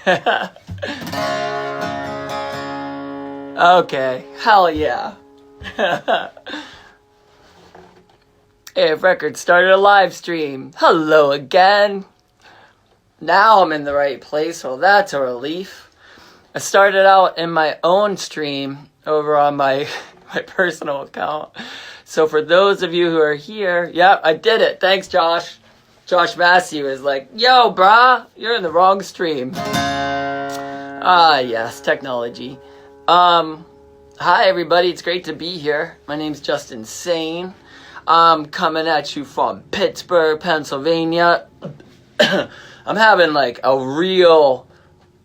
Okay, hell yeah. AF Records started a live stream. Hello again. Now I'm in the right place. Well, that's a relief. I started out in my own stream over on my personal account. So for those of you who are here, yeah, I did it. Thanks, Josh. Josh Massey was like, yo, brah, you're in the wrong stream. Yes, technology. Hi, everybody. It's great to be here. My name's Justin Sane. I'm coming at you from Pittsburgh, Pennsylvania. I'm having like a real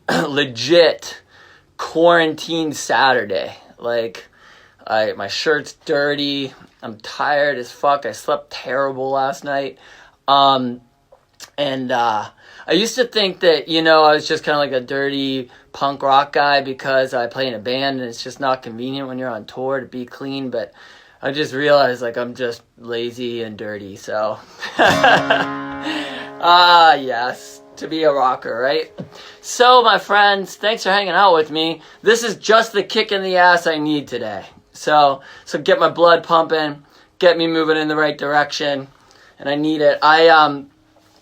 legit quarantine Saturday. Like, my shirt's dirty. I'm tired as fuck. I slept terrible last night. I used to think that, I was just kind of like a dirty punk rock guy because I play in a band and it's just not convenient when you're on tour to be clean, but I just realized like I'm just lazy and dirty, so. Yes, to be a rocker, right? So, my friends, thanks for hanging out with me. This is just the kick in the ass I need today. So get my blood pumping, get me moving in the right direction, and I need it.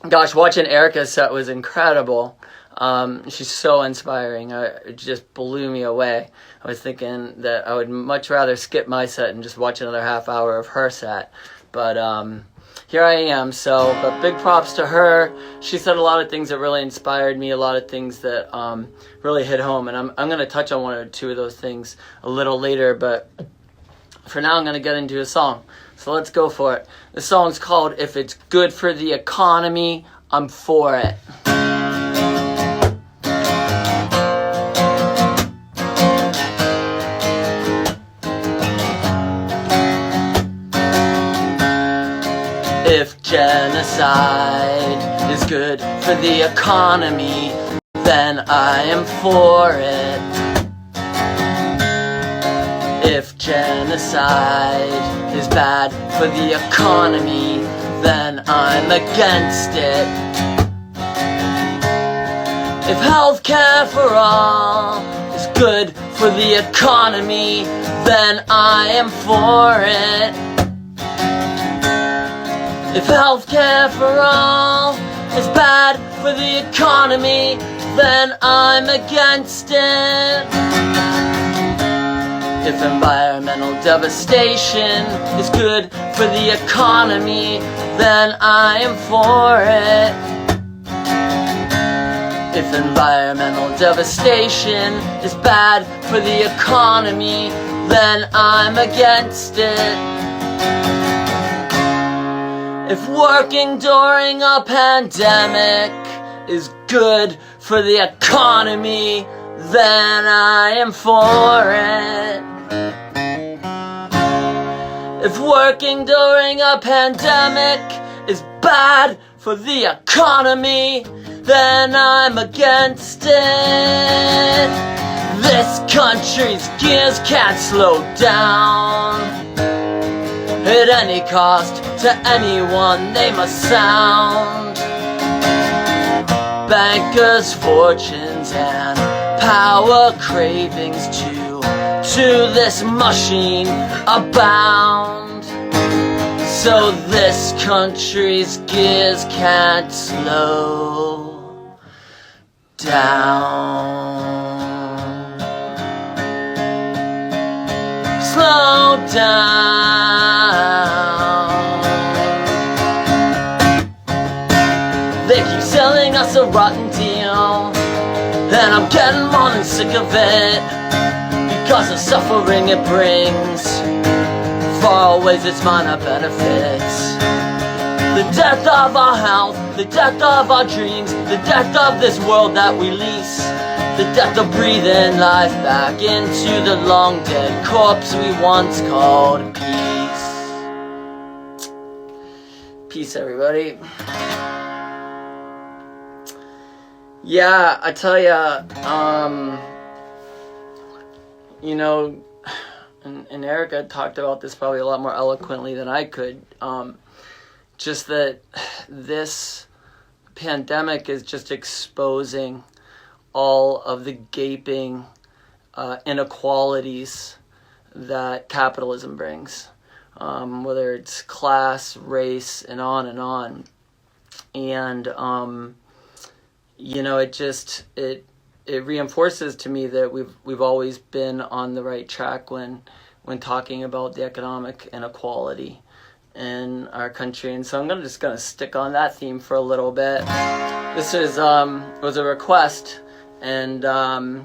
Gosh, watching Erica's set was incredible. She's so inspiring. It just blew me away. I was thinking that I would much rather skip my set and just watch another half hour of her set. But here I am. But big props to her. She said a lot of things that really inspired me, a lot of things that really hit home. And I'm going to touch on one or two of those things a little later. But for now, I'm going to get into a song. So let's go for it. The song's called If It's Good for the Economy, I'm For It. If genocide is good for the economy, then I am for it. If genocide is bad for the economy, then I'm against it. If healthcare for all is good for the economy, then I am for it. If healthcare for all is bad for the economy, then I'm against it. If environmental devastation is good for the economy, then I am for it. If environmental devastation is bad for the economy, then I'm against it. If working during a pandemic is good for the economy, then I am for it. If working during a pandemic is bad for the economy, then I'm against it. This country's gears can't slow down. At any cost, to anyone they must sound. Bankers' fortunes and power cravings to this machine abound. So this country's gears can't slow down. Slow down. They keep selling us a rotten deal, and I'm getting more than sick of it, because the suffering it brings far outweighs its minor benefits. The death of our health, the death of our dreams, the death of this world that we lease, the death of breathing life back into the long dead corpse we once called peace. Peace, everybody. Yeah, I tell ya, and Erica talked about this probably a lot more eloquently than I could, just that this pandemic is just exposing all of the gaping inequalities that capitalism brings, whether it's class, race, and on and on. And it reinforces to me that we've always been on the right track when talking about the economic inequality in our country. And so I'm just gonna stick on that theme for a little bit. This was a request, and so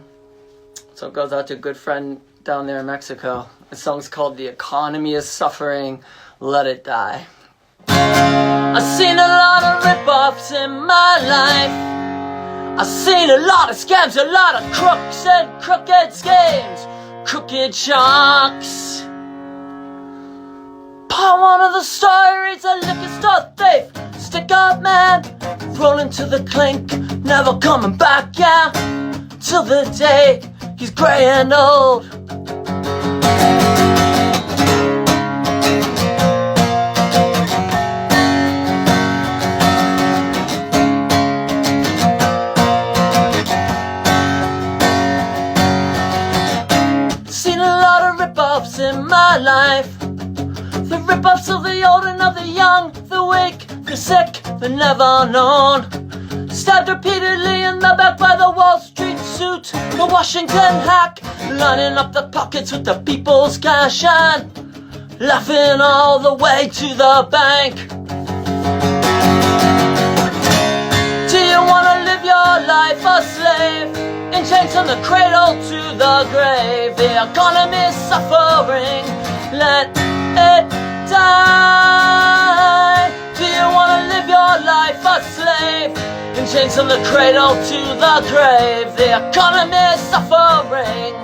it goes out to a good friend down there in Mexico. The song's called "The Economy is Suffering, Let It Die." I've seen a lot of rip-offs in my life. I've seen a lot of scams, a lot of crooks and crooked schemes, crooked sharks. Part one of the story's a liquor store thief, stick-up man, rolling to the clink, never coming back, yeah, till the day he's grey and old. Seen a lot of rip-offs in my life. The rip-offs of the old and of the young, the weak, the sick, the never known. Stabbed repeatedly in the back by the Wall Street suit, the Washington hack, lining up the pockets with the people's cash and laughing all the way to the bank. Do you wanna live your life a slave, in chains from the cradle to the grave? The economy's suffering, let it die. Do you wanna live your life a slave, in chains from the cradle to the grave? The economy's suffering,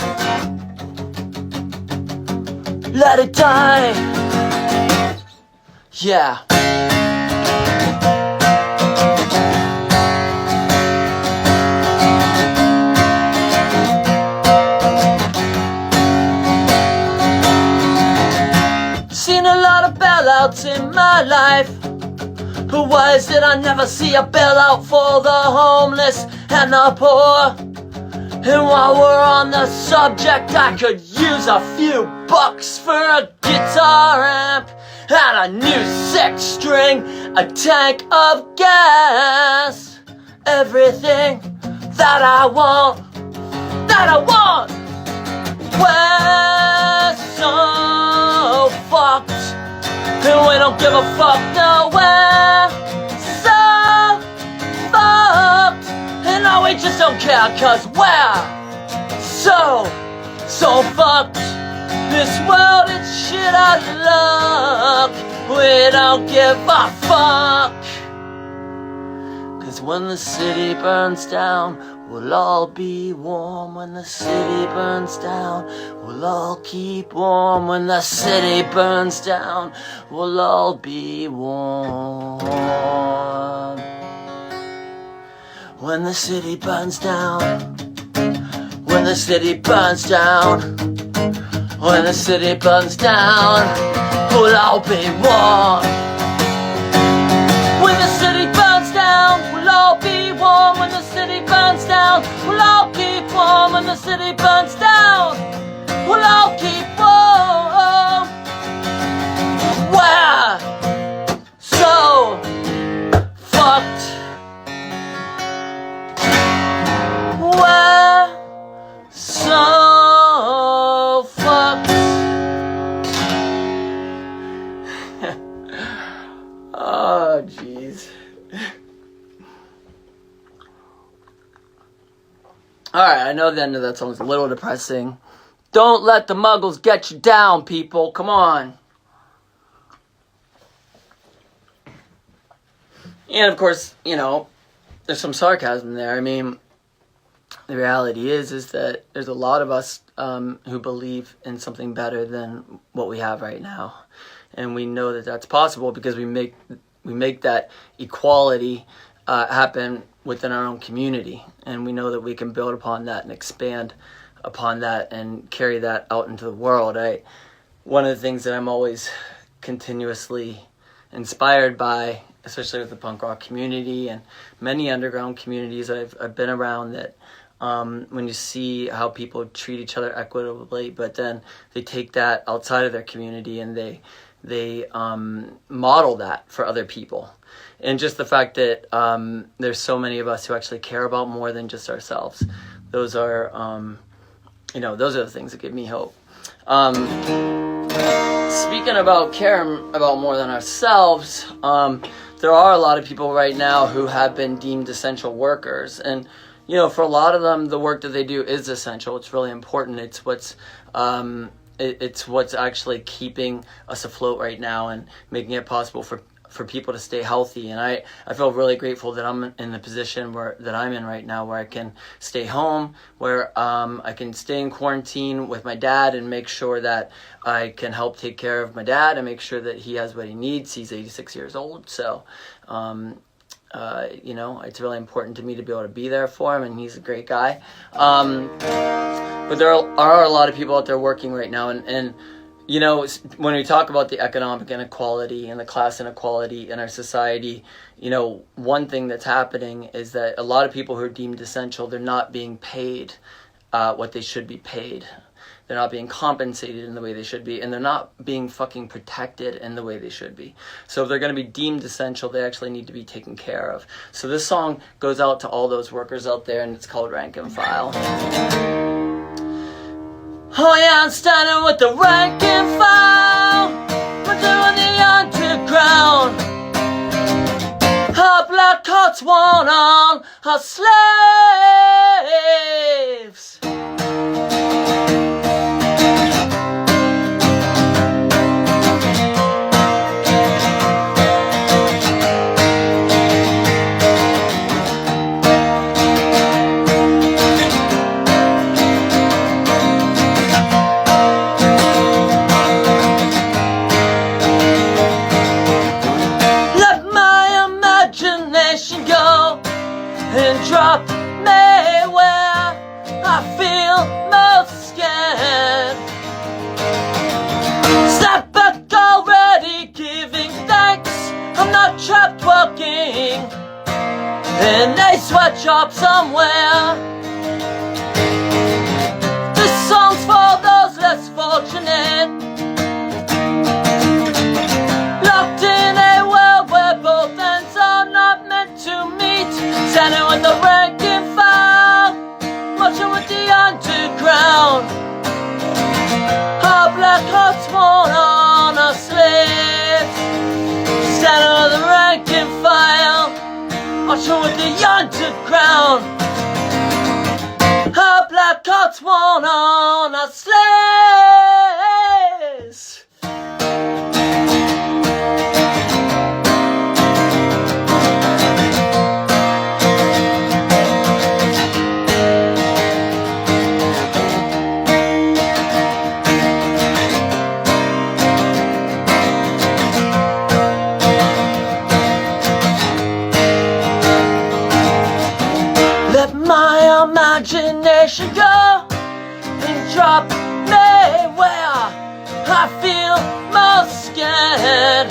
let it die. Yeah. Seen a lot of bailouts in my life, but why is it I never see a bailout for the homeless and the poor? And while we're on the subject, I could use a few bucks for a guitar amp and a new 6-string, a tank of gas. Everything that I want, we're so fucked, and we don't give a fuck, no, we're so fucked, and no, we just don't care, cause we're so fucked. This world is shit out of luck, we don't give a fuck. Cause when the city burns down, we'll all be warm. When the city burns down, we'll all keep warm. When the city burns down, we'll all be warm. When the city burns down, when the city burns down, when the city burns down, we'll all be warm. When the city burns down, we'll all be warm. When the city burns down, we'll all keep warm. When the city burns down, we'll all keep warm. We're so fucked. We're so fucked. Oh, jeez. Alright, I know the end of that song is a little depressing. Don't let the muggles get you down, people. Come on. And, of course, you know, there's some sarcasm there. I mean, the reality is that there's a lot of us who believe in something better than what we have right now. And we know that that's possible because we make that equality happen within our own community, and we know that we can build upon that and expand upon that and carry that out into the world. One of the things that I'm always continuously inspired by, especially with the punk rock community and many underground communities I've been around, that when you see how people treat each other equitably, but then they take that outside of their community and they model that for other people. And just the fact that there's so many of us who actually care about more than just ourselves. Those are, those are the things that give me hope. Speaking about care about more than ourselves, there are a lot of people right now who have been deemed essential workers. And, for a lot of them, the work that they do is essential. It's really important. It's what's actually keeping us afloat right now and making it possible for people to stay healthy. And I feel really grateful that I'm in the position that I'm in right now, where I can stay home, where I can stay in quarantine with my dad and make sure that I can help take care of my dad and make sure that he has what he needs. He's 86 years old, so it's really important to me to be able to be there for him, and he's a great guy. But there are a lot of people out there working right now, and when we talk about the economic inequality and the class inequality in our society, one thing that's happening is that a lot of people who are deemed essential, they're not being paid what they should be paid. They're not being compensated in the way they should be, and they're not being fucking protected in the way they should be. So if they're going to be deemed essential, they actually need to be taken care of. So this song goes out to all those workers out there, and it's called Rank and File. Oh yeah, I'm standing with the rank and file. We're doing the underground. Our black coats worn on our slaves. Drop me where I feel most scared. Step back already, giving thanks. I'm not trapped working in a sweatshop somewhere. This song's for those less fortunate, locked in a world where both ends are not meant to meet. Standing with the rank and file, marching with the underground. Our black hearts worn on our slaves. Standing with the rank and file, marching with the underground. Our black hearts worn on our slaves. Imagination go and drop me where I feel most scared.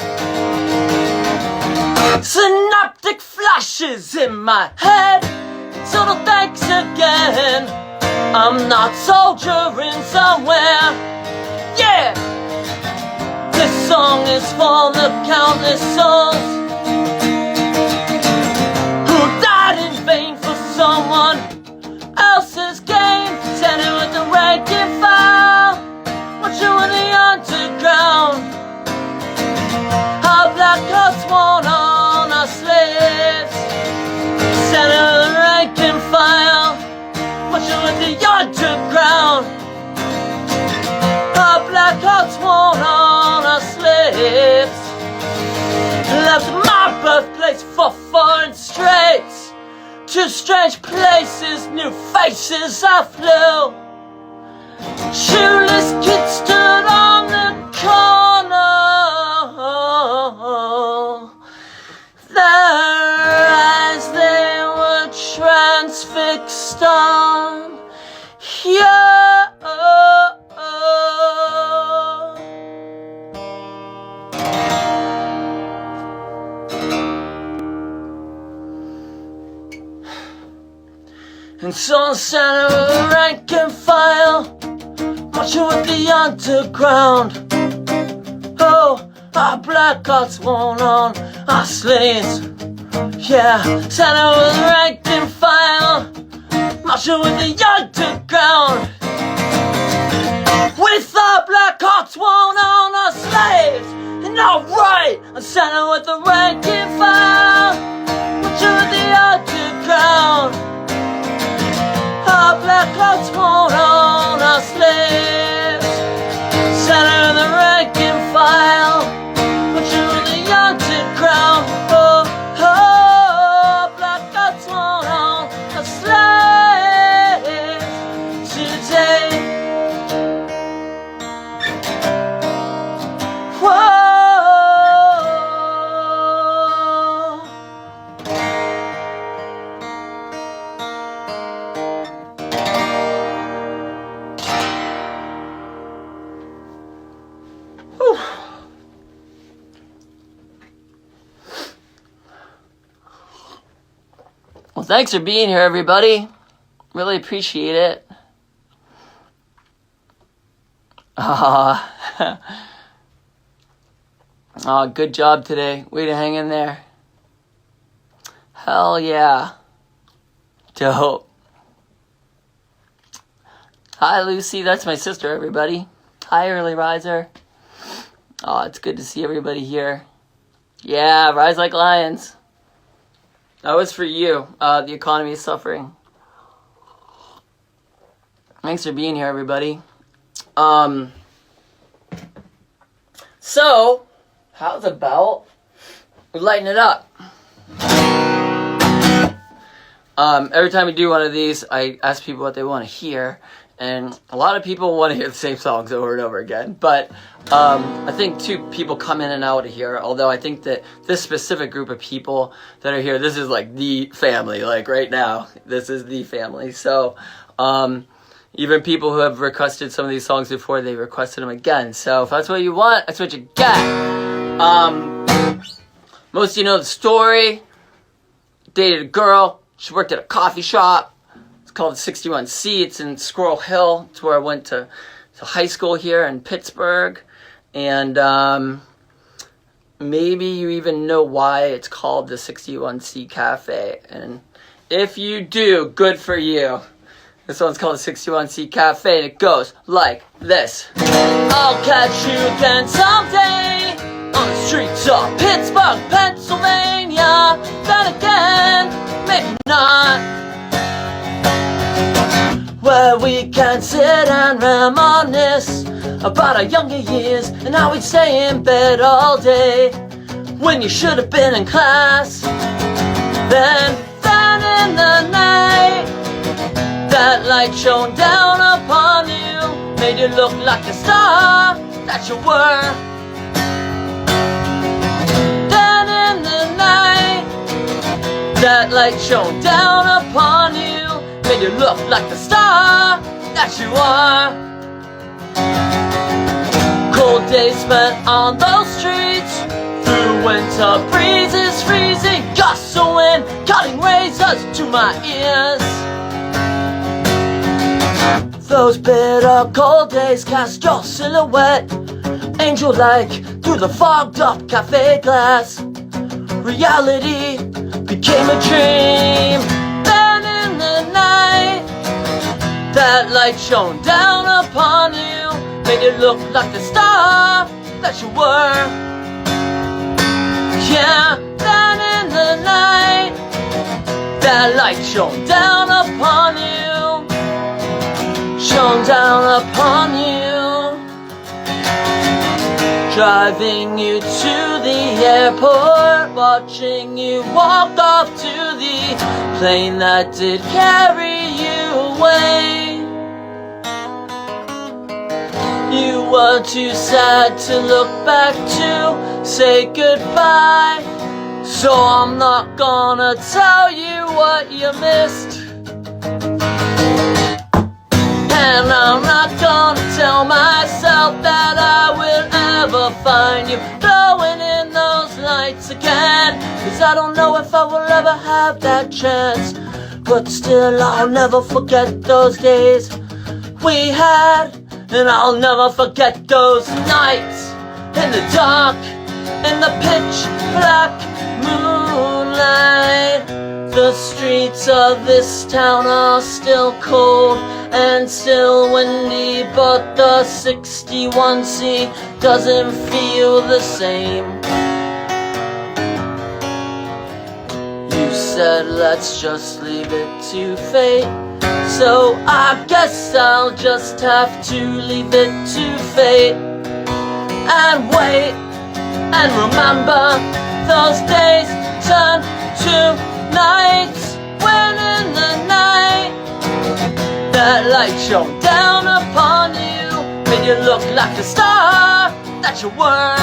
Synaptic flashes in my head, total thanks again. I'm not soldiering somewhere. Yeah, this song is for the countless souls who died in vain for someone else's game. Standing with the rank and file, watching with the underground. Our black coats worn on our slaves. Standing with the rank and file, watching with the underground. Our black coats worn on our slaves. Left my birthplace for foreign straits. Two strange places, new faces I flew. Shoeless kids stood on the corner. Their eyes, they were transfixed on you. And so Santa with the rank and file, marching with the underground. Oh, our black hearts won't on our slaves. Yeah, Santa with the rank and file, marching with the underground. With our black hearts won't on our slaves. And alright, Santa with the rank and file, marching with the underground. Our black hearts won't own our slaves. Santa in the rank and file, but you're in the underground. Oh, oh, black hearts won't own our slaves today. Whoa. Well, thanks for being here, everybody. Really appreciate it. Oh, good job today. Way to hang in there. Hell yeah. Dope. Hi, Lucy. That's my sister, everybody. Hi, early riser. Oh, it's good to see everybody here. Yeah, rise like lions. That was for you. The economy is suffering. Thanks for being here, everybody. So, how's about we lighten it up? Every time we do one of these, I ask people what they want to hear. And a lot of people want to hear the same songs over and over again. But I think two people come in and out of here. Although I think that this specific group of people that are here, this is like the family. Like right now, this is the family. So even people who have requested some of these songs before, they requested them again. So if that's what you want, that's what you get. Most of you know the story. Dated a girl. She worked at a coffee shop. It's called 61C. It's in Squirrel Hill. It's where I went to high school here in Pittsburgh. And maybe you even know why it's called the 61C Cafe. And if you do, good for you. This one's called the 61C Cafe, and it goes like this. I'll catch you again someday on the streets of Pittsburgh, Pennsylvania. Then again, maybe not. Where we can sit and reminisce about our younger years and how we'd stay in bed all day when you should have been in class. Then in the night, that light shone down upon you, made you look like the star that you were. Then in the night, that light shone down upon you, made you look like the star that you are. Cold days spent on those streets, through winter breezes, freezing gusts of wind, cutting razors to my ears. Those bitter cold days cast your silhouette, angel-like, through the fogged-up cafe glass. Reality became a dream. Then in the night, that light shone down upon you, made you look like the star that you were. Yeah, then in the night, that light shone down upon you, shone down upon you, driving you to the airport, watching you walk off to the plane that did carry you away. You were too sad to look back to say goodbye, so I'm not gonna tell you what you missed. And I'm not gonna tell myself that I will ever find you glowing in those lights again, 'cause I don't know if I will ever have that chance. but still I'll never forget those days we had, and I'll never forget those nights in the dark, in the pitch black moonlight. The streets of this town are still cold and still windy, but the 61C doesn't feel the same. You said let's just leave it to fate, so I guess I'll just have to leave it to fate and wait and remember those days turn to nights, when in the night that light shone down upon you, made you look like the star that you were.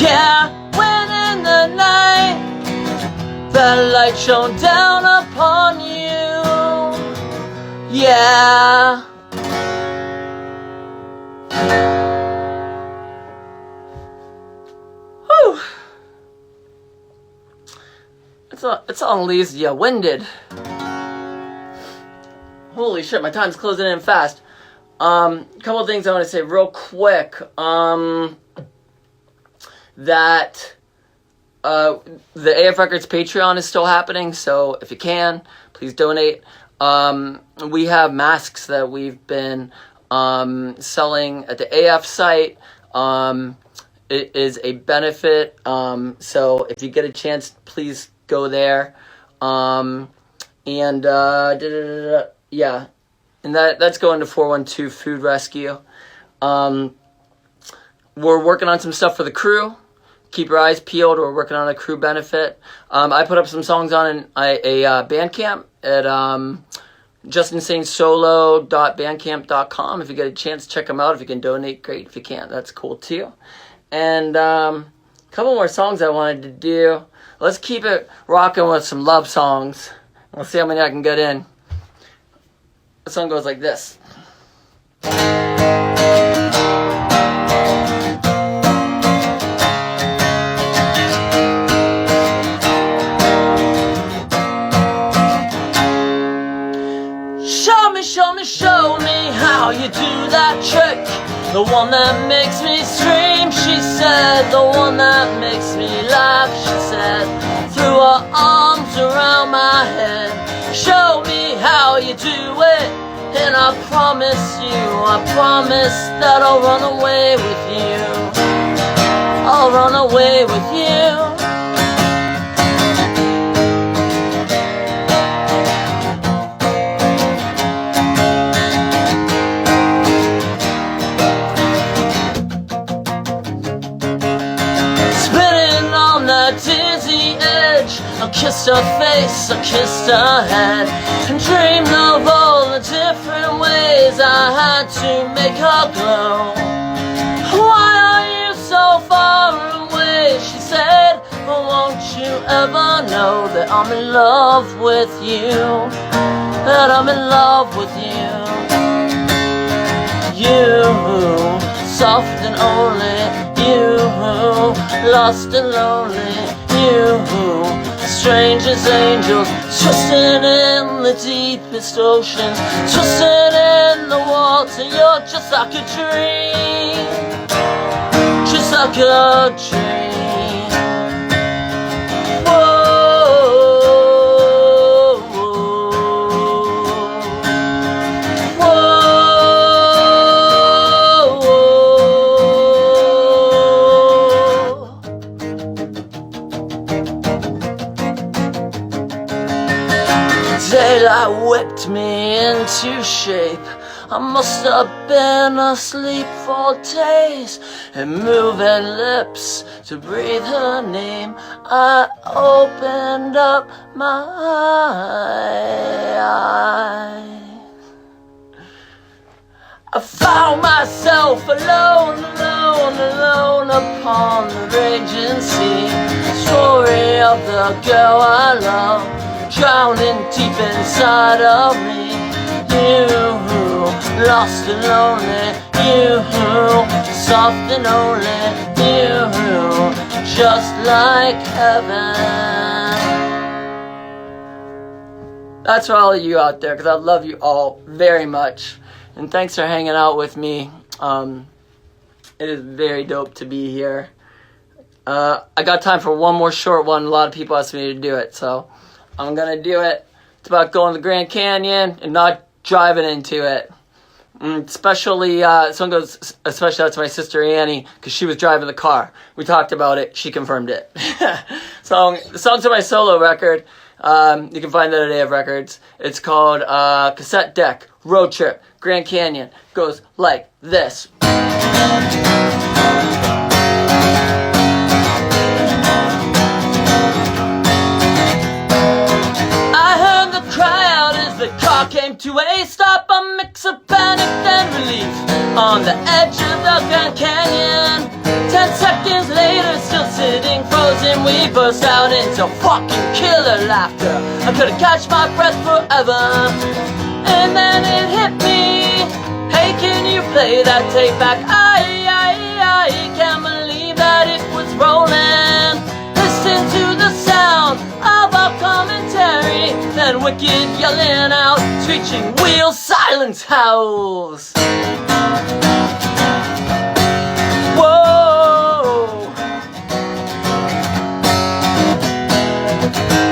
Yeah, when in the night that light shone down upon you. Yeah. Whew. It's on leaves, yeah, winded. Holy shit, my time's closing in fast. Couple of things I want to say real quick. That the AF Records Patreon is still happening, so if you can, please donate. We have masks that we've been selling at the AF site. It is a benefit, so if you get a chance, please go there. Yeah, and that's going to 412 Food Rescue. We're working on some stuff for the crew. Keep your eyes peeled. We're working on a crew benefit. I put up some songs on a Bandcamp at justinsainsolo.bandcamp.com. If you get a chance, check them out. If you can donate, great. If you can't, that's cool too. And a couple more songs I wanted to do. Let's keep it rocking with some love songs. We'll see how many I can get in. The song goes like this. Show me how you do that trick. The one that makes me scream, she said. The one that makes me laugh, she said. Threw her arms around my head. Show me how you do it, and I promise that I'll run away with you. I'll run away with you. I kissed her face, I kissed her head, and dreamed of all the different ways I had to make her glow. Why are you so far away? She said, but won't you ever know that I'm in love with you? That I'm in love with you. You, soft and only, you, lost and lonely, you, strange as angels, twisted in the deepest oceans, twisted in the water. You're just like a dream, just like a dream. Daylight whipped me into shape. I must have been asleep for days, and moving lips to breathe her name. I opened up my eyes. I found myself alone upon the raging sea. Story of the girl I love, drowning deep inside of me. You, lost and lonely. You, soft and only. You, just like heaven. That's for all of you out there, because I love you all very much. And thanks for hanging out with me. It is very dope to be here. I got time for one more short one. A lot of people asked me to do it, so I'm going to do it. It's about going to the Grand Canyon and not driving into it. Especially, someone goes, especially out to my sister Annie, because she was driving the car. We talked about it. She confirmed it. The song's on my solo record. You can find that at AF Records. It's called Cassette Deck, Road Trip, Grand Canyon. Goes like this. The car came to a stop, a mix of panic and relief on the edge of the Grand Canyon. 10 seconds later, still sitting frozen, we burst out into fucking killer laughter. I couldn't catch my breath forever. And then it hit me, hey, can you play that tape back? I can't believe that it was rolling. Listen to the sound of our commentary, then wicked yelling out, screeching wheel silence howls. Whoa!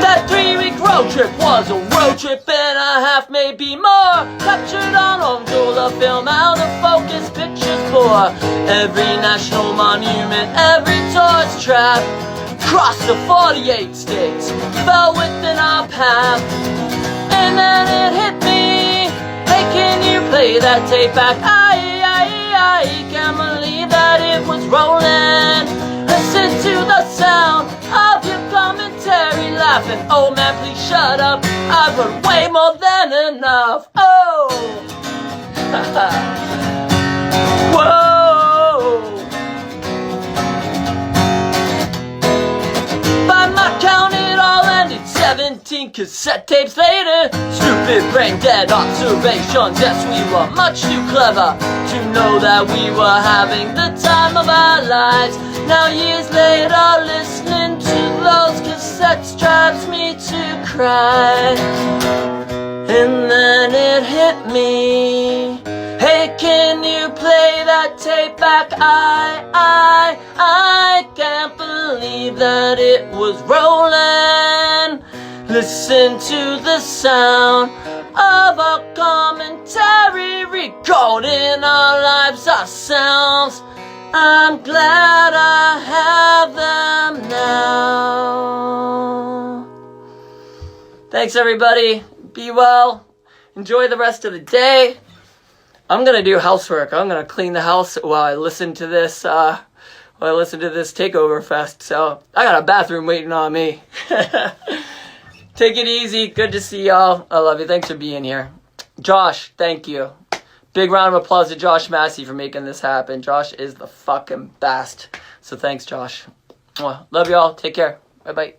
That 3-week road trip was a road trip and a half, maybe more. Captured on home roller film, out of focus pictures for every national monument, every tourist trap. Crossed the 48 states, fell within our path. And then it hit me, hey, can you play that tape back? I can't believe that it was rolling. Listen to the sound of your commentary, laughing. Oh man, please shut up, I've heard way more than enough. Oh! Whoa! Count it all ended 17 cassette tapes later. Stupid brain dead observations. Yes, we were much too clever to know that we were having the time of our lives. Now years later, listening to those cassettes drives me to cry. And then it hit me, hey, can you play that tape back? I can't believe that it was rolling. Listen to the sound of our commentary, recording our lives ourselves. I'm glad I have them now. Thanks, everybody. Be well. Enjoy the rest of the day. I'm gonna do housework. I'm gonna clean the house while I listen to this. Takeover Fest. So I got a bathroom waiting on me. Take it easy. Good to see y'all. I love you. Thanks for being here. Josh, thank you. Big round of applause to Josh Massey for making this happen. Josh is the fucking best. So thanks, Josh. Love y'all. Take care. Bye bye.